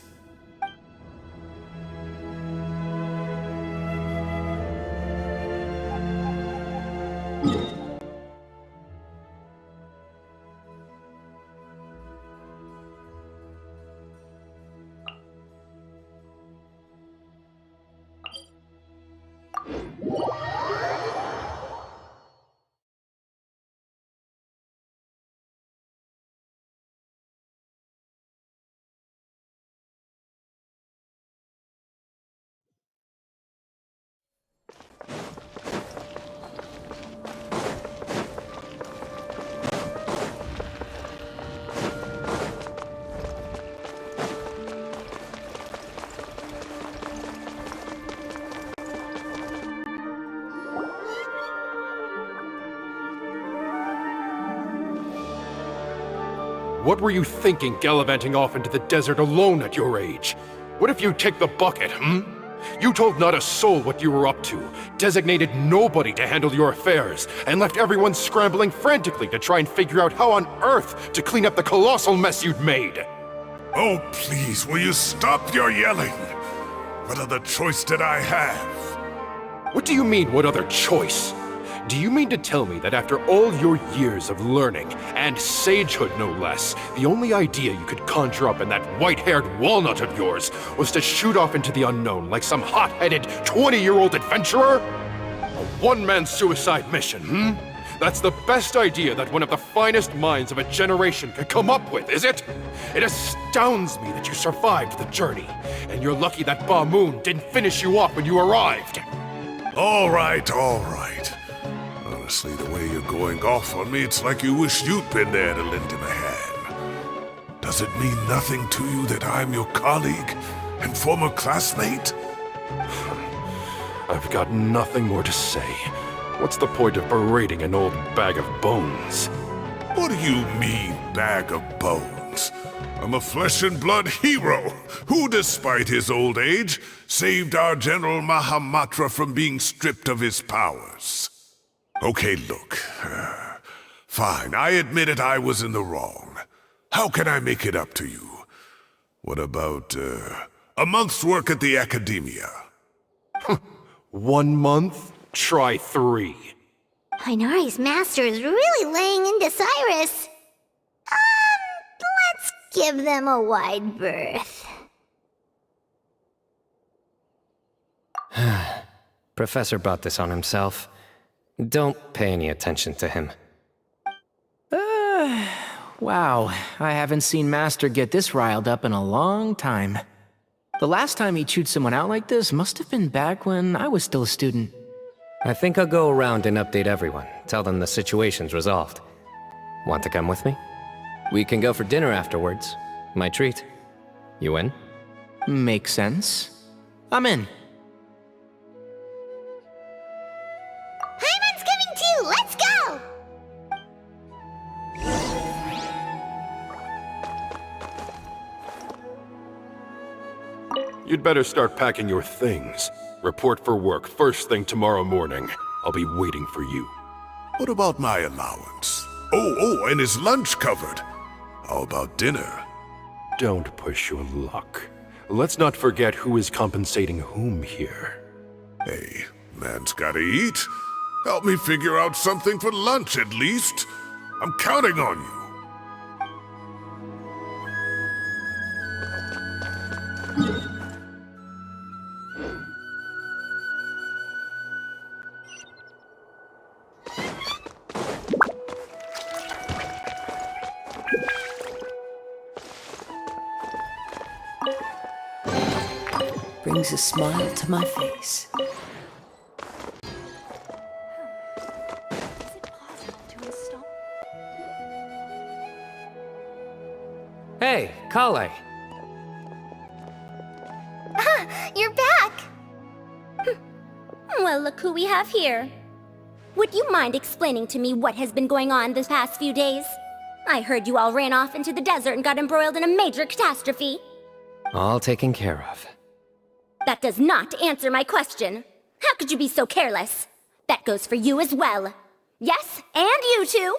Speaker 9: What were you thinking gallivanting off into the desert alone at your age? What if you take the bucket, You told not a soul what you were up to, designated nobody to handle your affairs, and left everyone scrambling frantically to try and figure out how on earth to clean up the colossal mess you'd made.
Speaker 2: Oh, please, will you stop your yelling? What other choice did I have?
Speaker 9: What do you mean, what other choice? Do you mean to tell me that after all your years of learning, and sagehood no less, the only idea you could conjure up in that white-haired walnut of yours was to shoot off into the unknown like some hot-headed 20-year-old adventurer? A one-man suicide mission, That's the best idea that one of the finest minds of a generation could come up with, is it? It astounds me that you survived the journey, and you're lucky that Ba Moon didn't finish you off when you arrived.
Speaker 2: All right, all right. Honestly, the way you're going off on me, it's like you wish you'd been there to lend him a hand. Does it mean nothing to you that I'm your colleague and former classmate?
Speaker 9: I've got nothing more to say. What's the point of berating an old bag of bones?
Speaker 2: What do you mean, bag of bones? I'm a flesh and blood hero who, despite his old age, saved our General Mahamatra from being stripped of his powers. Okay, look. Fine, I admit it, I was in the wrong. How can I make it up to you? What about, a month's work at the Academia?
Speaker 9: 1 month? Try 3.
Speaker 5: Inari's master is really laying into Cyrus. Let's give them a wide berth.
Speaker 3: Professor brought this on himself. Don't pay any attention to him.
Speaker 4: Wow, I haven't seen Master get this riled up in a long time. The last time he chewed someone out like this must have been back when I was still a student.
Speaker 3: I think I'll go around and update everyone. Tell them the situation's resolved. Want to come with me? We can go for dinner afterwards. My treat. You in?
Speaker 4: Makes sense. I'm in.
Speaker 5: Paimon's coming too! Let's go!
Speaker 9: You'd better start packing your things. Report for work first thing tomorrow morning. I'll be waiting for you.
Speaker 2: What about my allowance? Oh, and is lunch covered? How about dinner?
Speaker 9: Don't push your luck. Let's not forget who is compensating whom here.
Speaker 2: Hey, man's gotta eat. Help me figure out something for lunch at least. I'm counting on you.
Speaker 10: Brings a smile to my face.
Speaker 3: Hey, Kale.
Speaker 5: You're back! Well, look who we have here. Would you mind explaining to me what has been going on this past few days? I heard you all ran off into the desert and got embroiled in a major catastrophe.
Speaker 3: All taken care of.
Speaker 5: That does not answer my question. How could you be so careless? That goes for you as well. Yes, and you too.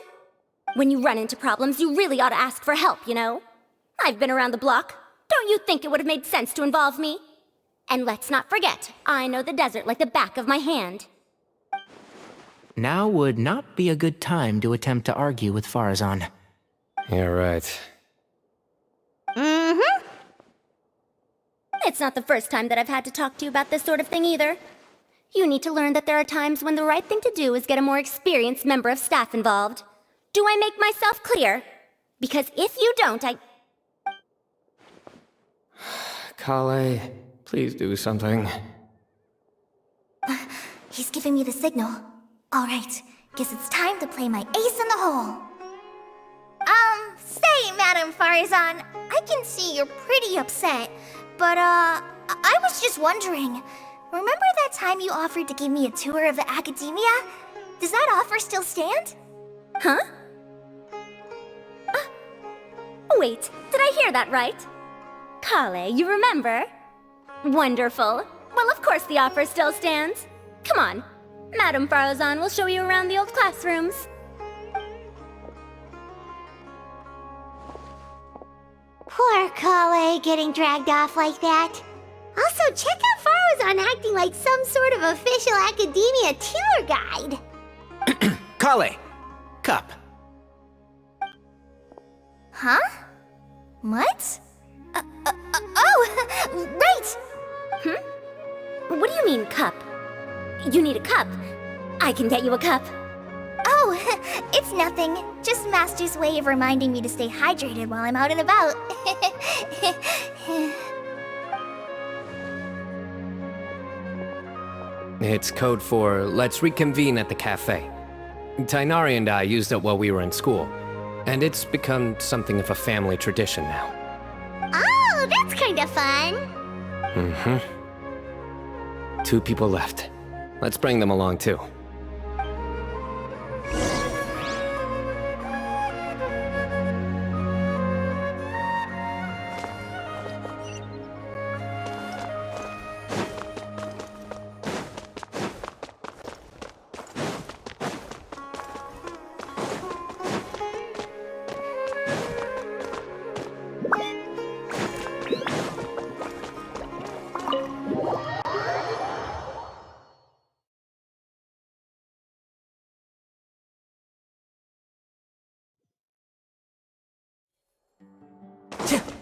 Speaker 5: When you run into problems, you really ought to ask for help, you know? I've been around the block. Don't you think it would have made sense to involve me? And let's not forget, I know the desert like the back of my hand.
Speaker 4: Now would not be a good time to attempt to argue with Farazan.
Speaker 3: You're right.
Speaker 5: Mm-hmm. It's not the first time that I've had to talk to you about this sort of thing either. You need to learn that there are times when the right thing to do is get a more experienced member of staff involved. Do I make myself clear? Because if you don't,
Speaker 3: Kale, please do something.
Speaker 5: He's giving me the signal. Alright, guess it's time to play my ace in the hole. Say, Madam Farazan, I can see you're pretty upset, but, I was just wondering, remember that time you offered to give me a tour of the Academia? Does that offer still stand? Huh? Wait, did I hear that right? Kale, you remember? Wonderful. Well, of course the offer still stands. Come on, Madam Farazan will show you around the old classrooms. Poor Kale getting dragged off like that. Also, check out Farazan acting like some sort of official Academia tour guide.
Speaker 4: Kale! Cup.
Speaker 5: Huh? What? Oh, right! What do you mean, cup? You need a cup. I can get you a cup. Oh, it's nothing. Just Master's way of reminding me to stay hydrated while I'm out and about.
Speaker 3: It's code for let's reconvene at the cafe. Tainari and I used it while we were in school, and it's become something of a family tradition now.
Speaker 5: Oh, that's kind of fun.
Speaker 3: Mm-hmm. 2 people left. Let's bring them along too.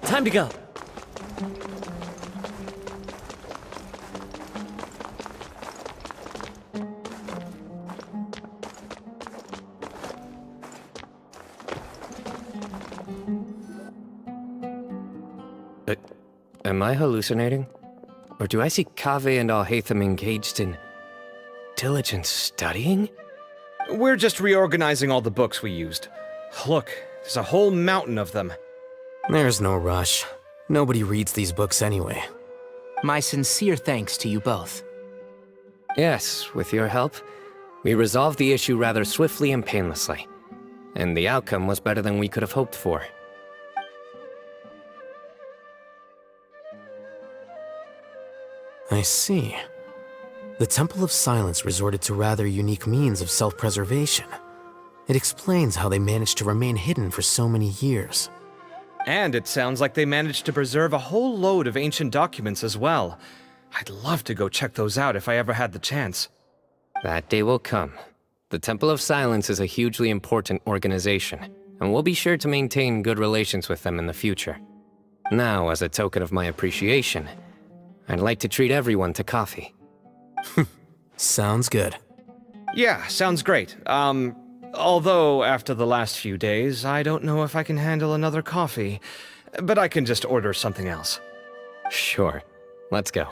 Speaker 7: Time to go.
Speaker 3: Am I hallucinating? Or do I see Kaveh and Alhaitham engaged in diligent studying?
Speaker 11: We're just reorganizing all the books we used. Look, there's a whole mountain of them.
Speaker 12: There's no rush. Nobody reads these books anyway.
Speaker 4: My sincere thanks to you both.
Speaker 3: Yes, with your help, we resolved the issue rather swiftly and painlessly. And the outcome was better than we could have hoped for.
Speaker 12: I see. The Temple of Silence resorted to rather unique means of self-preservation. It explains how they managed to remain hidden for so many years.
Speaker 11: And it sounds like they managed to preserve a whole load of ancient documents as well. I'd love to go check those out if I ever had the chance.
Speaker 3: That day will come. The Temple of Silence is a hugely important organization, and we'll be sure to maintain good relations with them in the future. Now, as a token of my appreciation, I'd like to treat everyone to coffee.
Speaker 12: Sounds good.
Speaker 11: Yeah, sounds great. Although after the last few days, I don't know if I can handle another coffee. But I can just order something else.
Speaker 3: Sure. Let's go.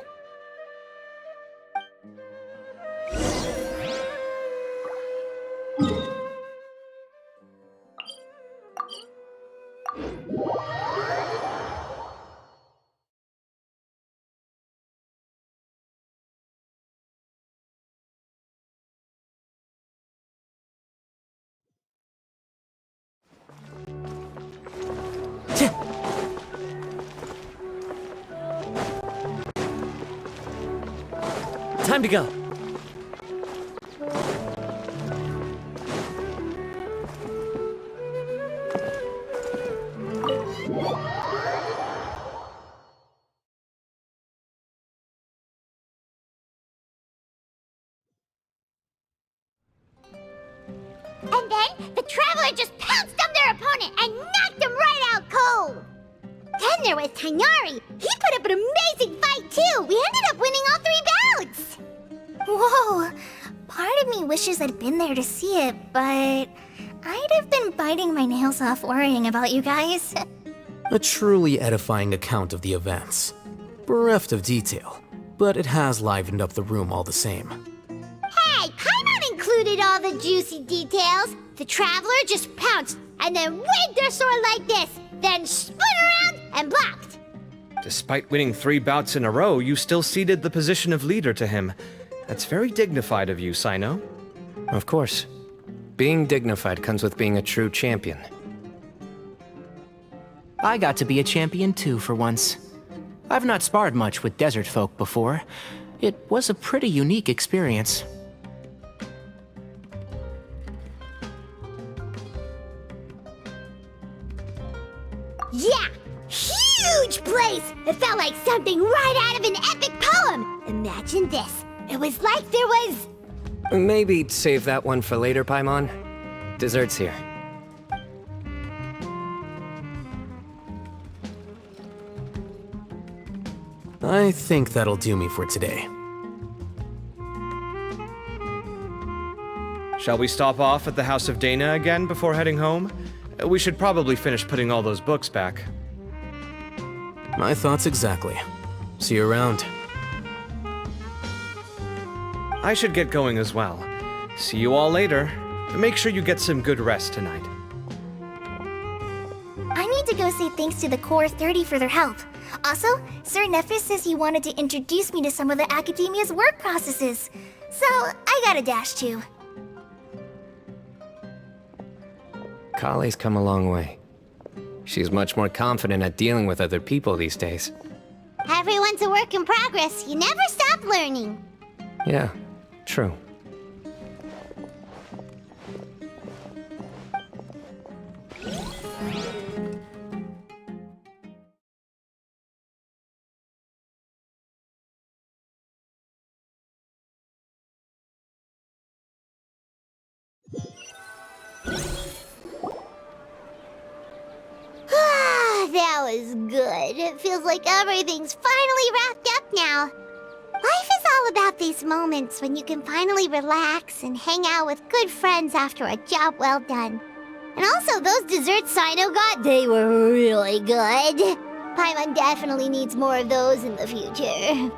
Speaker 7: Time to go.
Speaker 5: And then, the Traveler just pounced on their opponent and knocked them right out cold! Then there was Tainari. He put up an amazing fight, too! We ended up winning all 3 bouts!
Speaker 13: Whoa! Part of me wishes I'd been there to see it, but I'd have been biting my nails off worrying about you guys.
Speaker 12: A truly edifying account of the events. Bereft of detail, but it has livened up the room all the same.
Speaker 5: Hey, Paimon included all the juicy details. The Traveler just pounced and then waved their sword like this, then spun around and blocked.
Speaker 11: Despite winning 3 bouts in a row, you still ceded the position of leader to him. That's very dignified of you, Cyno.
Speaker 3: Of course. Being dignified comes with being a true champion.
Speaker 4: I got to be a champion too for once. I've not sparred much with desert folk before. It was a pretty unique experience.
Speaker 5: Yeah! Huge place! It felt like something right out of an epic poem! Imagine this. It was like there was...
Speaker 3: Maybe save that one for later, Paimon. Dessert's here.
Speaker 12: I think that'll do me for today.
Speaker 11: Shall we stop off at the House of Dana again before heading home? We should probably finish putting all those books back.
Speaker 12: My thoughts exactly. See you around.
Speaker 11: I should get going as well. See you all later. Make sure you get some good rest tonight.
Speaker 13: I need to go say thanks to the Core 30 for their help. Also, Sir Nephis says he wanted to introduce me to some of the Academia's work processes. So, I gotta dash too.
Speaker 3: Kali's come a long way. She's much more confident at dealing with other people these days.
Speaker 14: Everyone's a work in progress. You never stop learning.
Speaker 3: Yeah, true.
Speaker 14: That was good. It feels like everything's finally wrapped up now. Life is all about these moments when you can finally relax and hang out with good friends after a job well done. And also, those desserts Cyno got, they were really good. Paimon definitely needs more of those in the future.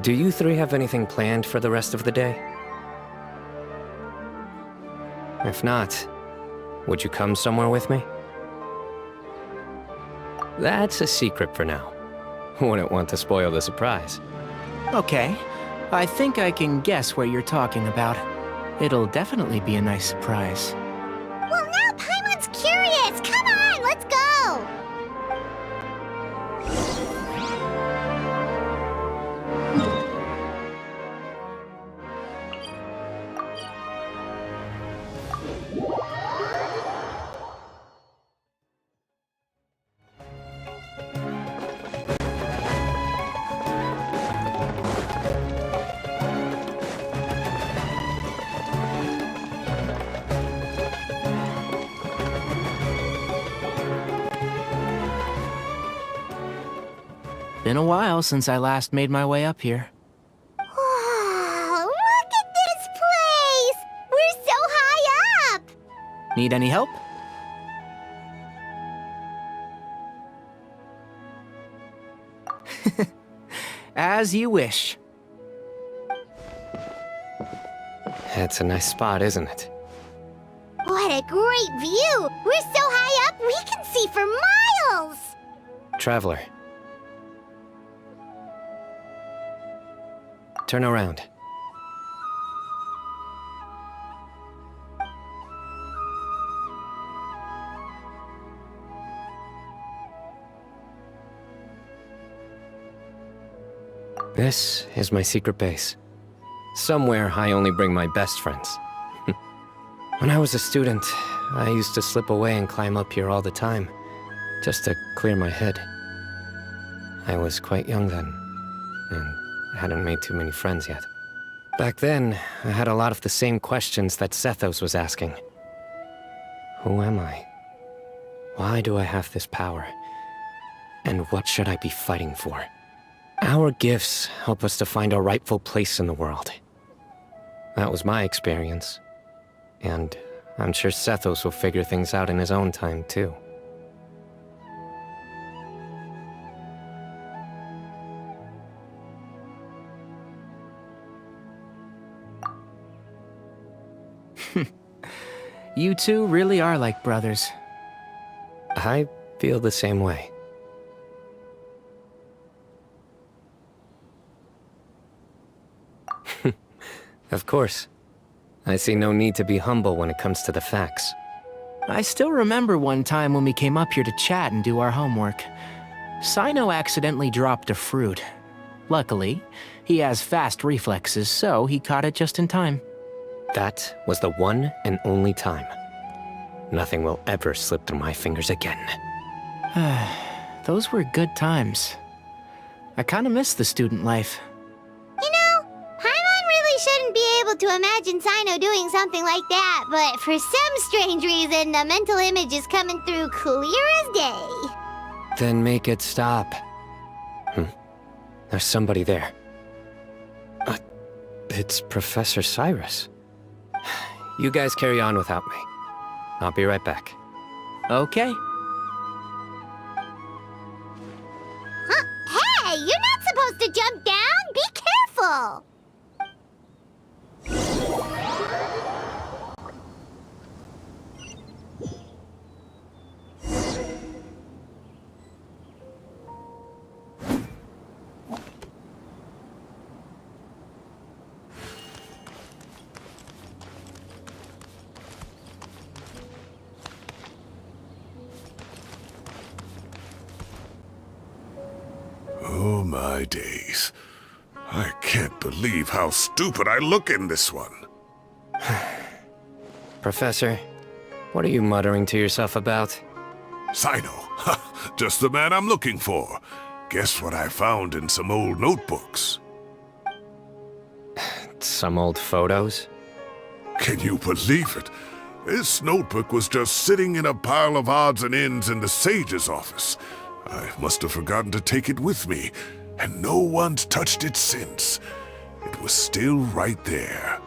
Speaker 3: Do you three have anything planned for the rest of the day? If not, would you come somewhere with me? That's a secret for now. Wouldn't want to spoil the surprise.
Speaker 4: Okay, I think I can guess what you're talking about. It'll definitely be a nice surprise.
Speaker 14: Well, now Paimon's curious. Come on, let's go.
Speaker 4: Been a while since I last made my way up here.
Speaker 14: Wow, look at this place! We're so high up!
Speaker 4: Need any help? As you wish.
Speaker 3: It's a nice spot, isn't it?
Speaker 14: What a great view! We're so high up, we can see for miles!
Speaker 3: Traveler. Turn around. This is my secret base. Somewhere I only bring my best friends. When I was a student, I used to slip away and climb up here all the time, just to clear my head. I was quite young then, and hadn't made too many friends yet. Back then, I had a lot of the same questions that Sethos was asking. Who am I? Why do I have this power? And what should I be fighting for? Our gifts help us to find our rightful place in the world. That was my experience. And I'm sure Sethos will figure things out in his own time, too.
Speaker 4: You two really are like brothers.
Speaker 3: I feel the same way. Of course. I see no need to be humble when it comes to the facts.
Speaker 4: I still remember one time when we came up here to chat and do our homework. Cyno accidentally dropped a fruit. Luckily, he has fast reflexes, so he caught it just in time.
Speaker 3: That was the one and only time. Nothing will ever slip through my fingers again.
Speaker 4: Those were good times. I kinda miss the student life.
Speaker 14: You know, Paimon really shouldn't be able to imagine Cyno doing something like that, but for some strange reason, the mental image is coming through clear as day.
Speaker 3: Then make it stop. There's somebody there. It's Professor Cyrus. You guys carry on without me. I'll be right back.
Speaker 4: Okay.
Speaker 14: Huh? Hey, you're not supposed to jump down! Be careful!
Speaker 2: Oh my days. I can't believe how stupid I look in this one.
Speaker 3: Professor, what are you muttering to yourself about?
Speaker 2: Cyno. Just the man I'm looking for. Guess what I found in some old notebooks?
Speaker 3: Some old photos?
Speaker 2: Can you believe it? This notebook was just sitting in a pile of odds and ends in the sage's office. I must have forgotten to take it with me, and no one's touched it since. It was still right there.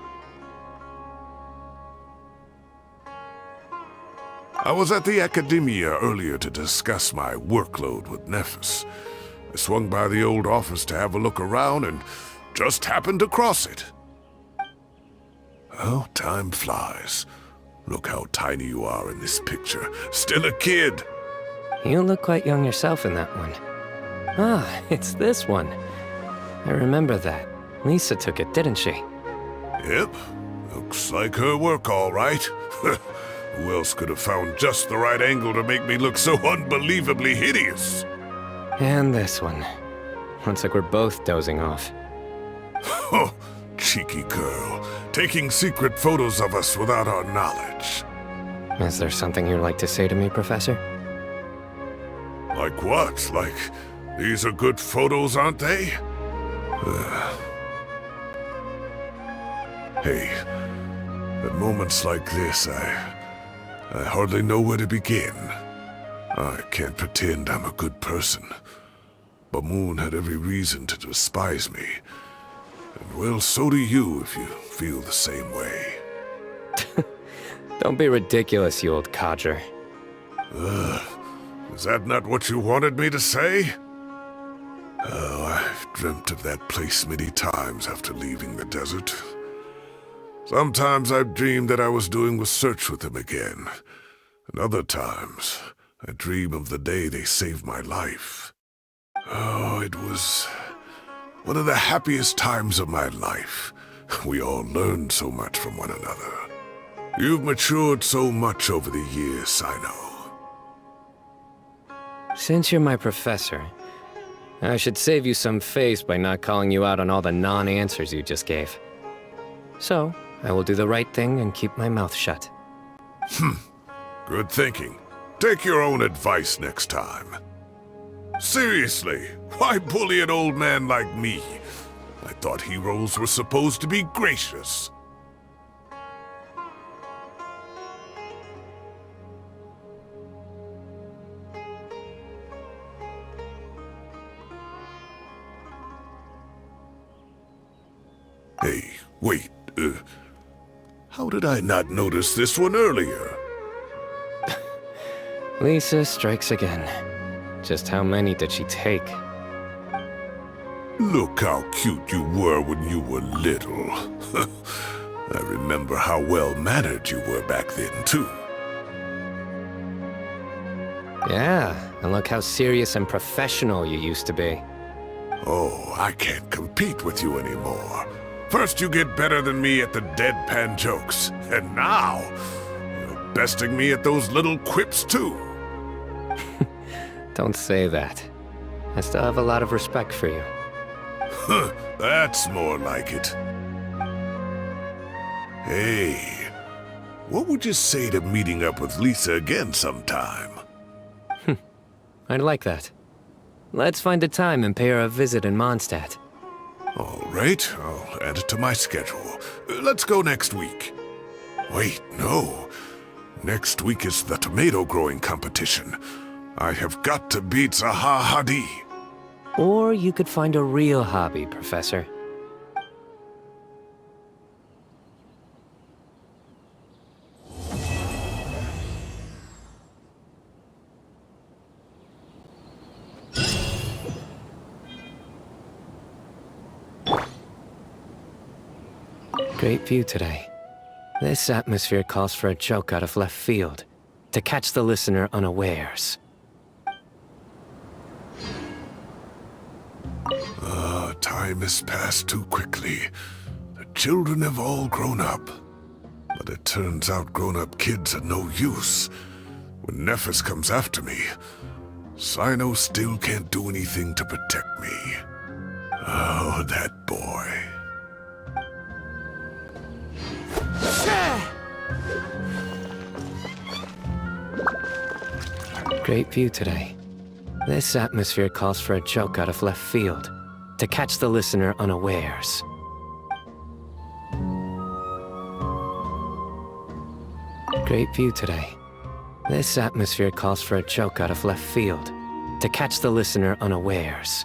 Speaker 2: I was at the Academia earlier to discuss my workload with Nephis. I swung by the old office to have a look around and just happened to cross it. Oh, time flies. Look how tiny you are in this picture. Still a kid.
Speaker 3: You look quite young yourself in that one. Ah, it's this one. I remember that. Lisa took it, didn't she?
Speaker 2: Yep. Looks like her work, all right. Who else could have found just the right angle to make me look so unbelievably hideous?
Speaker 3: And this one. Looks like we're both dozing off.
Speaker 2: Oh, cheeky girl. Taking secret photos of us without our knowledge.
Speaker 3: Is there something you'd like to say to me, Professor?
Speaker 2: Like what? Like, these are good photos, aren't they? Hey, at moments like this, I hardly know where to begin. I can't pretend I'm a good person. Bamoon had every reason to despise me. And well, so do you if you feel the same way.
Speaker 3: Don't be ridiculous, you old codger.
Speaker 2: Is that not what you wanted me to say? Oh, I've dreamt of that place many times after leaving the desert. Sometimes I've dreamed that I was doing research with them again. And other times, I dream of the day they saved my life. Oh, it was one of the happiest times of my life. We all learned so much from one another. You've matured so much over the years, Cyno.
Speaker 3: Since you're my professor, I should save you some face by not calling you out on all the non-answers you just gave. So, I will do the right thing and keep my mouth shut.
Speaker 2: Good thinking. Take your own advice next time. Seriously, why bully an old man like me? I thought heroes were supposed to be gracious. Hey, wait, how did I not notice this one earlier?
Speaker 3: Lisa strikes again. Just how many did she take?
Speaker 2: Look how cute you were when you were little. I remember how well-mannered you were back then, too.
Speaker 3: Yeah, and look how serious and professional you used to be.
Speaker 2: Oh, I can't compete with you anymore. First you get better than me at the deadpan jokes, and now you're besting me at those little quips, too.
Speaker 3: Don't say that. I still have a lot of respect for you.
Speaker 2: That's more like it. Hey, what would you say to meeting up with Lisa again sometime?
Speaker 3: I'd like that. Let's find a time and pay her a visit in Mondstadt.
Speaker 2: All right, I'll add it to my schedule. Let's go next week. Wait, no. Next week is the tomato growing competition. I have got to beat Zaha Hadi.
Speaker 3: Or you could find a real hobby, Professor. Great view today. This atmosphere calls for a joke out of left field, to catch the listener unawares.
Speaker 2: Time has passed too quickly. The children have all grown up. But it turns out grown-up kids are no use. When Nephis comes after me, Cyno still can't do anything to protect me. Oh, that boy.
Speaker 3: Great view today. This atmosphere calls for a joke out of left field, to catch the listener unawares. Great view today. This atmosphere calls for a joke out of left field, to catch the listener unawares.